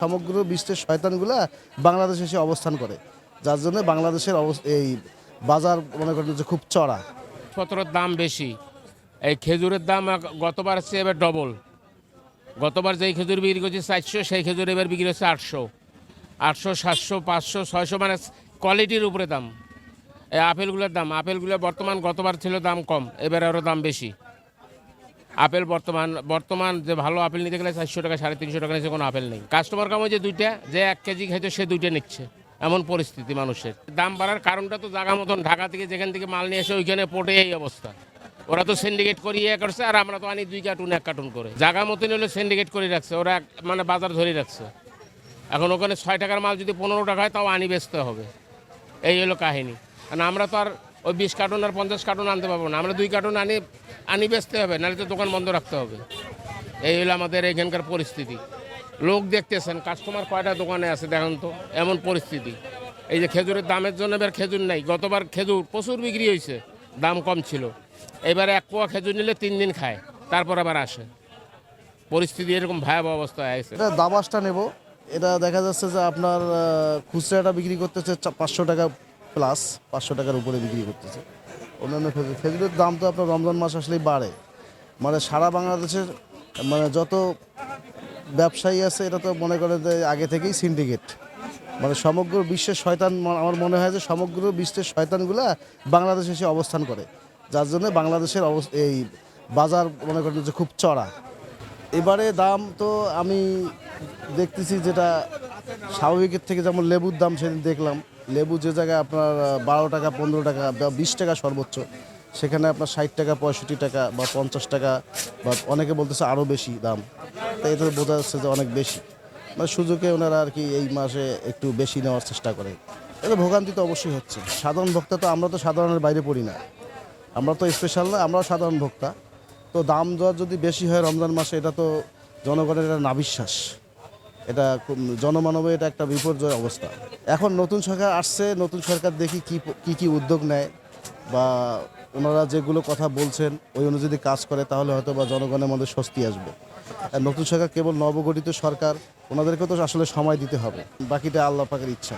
সমগ্র বিশ্বের শয়তানগুলা বাংলাদেশে এসে অবস্থান করে, যার জন্য বাংলাদেশের এই বাজার মনে করেন যে খুব চড়া। পত্রের দাম বেশি, এই খেজুরের দাম গতবার হচ্ছে এবার ডবল। গতবার যেই খেজুর বিক্রি করছে 400, সেই খেজুর এবার বিক্রি হচ্ছে 800, 700, 500, 600, মানে কোয়ালিটির উপরে দাম। এই আপেলগুলোর দাম, আপেলগুলো বর্তমান গতবার ছিল দাম কম, এবার আরও দাম বেশি। আপেল বর্তমান যে ভালো আপেল নিতে গেলে 400 টাকা, 350 টাকা নিচে কোনো আপেল নেই। কাস্টমার কাম যে দুইটা, যে 1 কেজি খাইতো সে দুইটা নিচ্ছে, এমন পরিস্থিতি মানুষের। দাম বাড়ার কারণটা তো জায়গা মতন, ঢাকা থেকে যেখান থেকে মাল নিয়ে এসে ওইখানে পোর্টে এই অবস্থা। ওরা তো সিন্ডিকেট করে করছে, আর আমরা তো আনি 2 কার্টুন 1 কার্টুন করে। জায়গা মতন হলে সিন্ডিকেট করে রাখছে ওরা, মানে বাজার ধরে রাখছে। এখন ওখানে 6 টাকার মাল যদি 15 টাকা হয়, তাও আনি বেচতে হবে। এই হলো কাহিনী। কারণ আমরা তো আর ওই 20 কার্টুন আর 50 কার্টুন আনতে পারবো না, আমরা 2 কার্টুন আনি বেচতে হবে, নাহলে তো দোকান বন্ধ রাখতে হবে। এই হলো আমাদের এখানকার পরিস্থিতি। লোক দেখতেছেন, কাস্টমার কয়টা দোকানে আছে দেখুন তো, এমন পরিস্থিতি। এই যে খেজুরের দামের জন্য এবার খেজুর নাই। গতবার খেজুর প্রচুর বিক্রি হয়েছে, দাম কম ছিল। এবারে 1 পোয়া খেজুর নিলে 3 দিন খায়, তারপর আবার আসে। পরিস্থিতি এরকম ভয়াবহ অবস্থা হয়েছে। এটা দাবাসটা নেব, এটা দেখা যাচ্ছে যে আপনার খুচরাটা বিক্রি করতেছে 500 টাকা প্লাস, 500 টাকার উপরে বিক্রি করতেছে। অন্যান্য খেজুরের দাম তো আপনার রমজান মাস আসলেই বাড়ে। মানে সারা বাংলাদেশের মানে যত ব্যবসায়ী আছে, এটা তো মনে করে যে আগে থেকেই সিন্ডিকেট। মানে সমগ্র বিশ্বের শয়তান, আমার মনে হয় যে সমগ্র বিশ্বের শয়তানগুলা বাংলাদেশে এসে অবস্থান করে, যার জন্য বাংলাদেশের এই বাজার মনে করেন যে খুব চড়া। এবারে দাম তো আমি দেখতেছি যেটা স্বাভাবিকের থেকে, যেমন লেবুর দাম সেদিন দেখলাম, লেবু যে জায়গায় আপনার 12 টাকা, 15 টাকা বা 20 টাকা সর্বোচ্চ, সেখানে আপনার 60 টাকা, 65 টাকা বা 50 টাকা, বা অনেকে বলতেছে আরও বেশি দাম। তাই এতে বোঝা যাচ্ছে যে অনেক বেশি, মানে সুযোগে ওনারা আর কি এই মাসে একটু বেশি নেওয়ার চেষ্টা করে। এতে ভোগান্তি তো অবশ্যই হচ্ছে। সাধারণ ভোক্তা তো, আমরা তো সাধারণের বাইরে পড়ি না, আমরা তো স্পেশাল না, আমরাও সাধারণ ভোক্তা। তো দাম দর যদি বেশি হয় রমজান মাসে, এটা তো জনগণের একটা নাবিশ্বাস, এটা জনমানবে এটা একটা বিপর্যয় অবস্থা। এখন নতুন সরকার আসছে, নতুন সরকার দেখি কি উদ্যোগ নেয়, বা ওনারা যেগুলো কথা বলছেন ওই অনুযায়ী যদি কাজ করে, তাহলে হয়তো বা জনগণের মধ্যে স্বস্তি আসবে। আর নতুন সরকার কেবল নবগঠিত সরকার, ওনাদেরকে তো আসলে সময় দিতে হবে, বাকিটা আল্লাহ পাকের ইচ্ছা।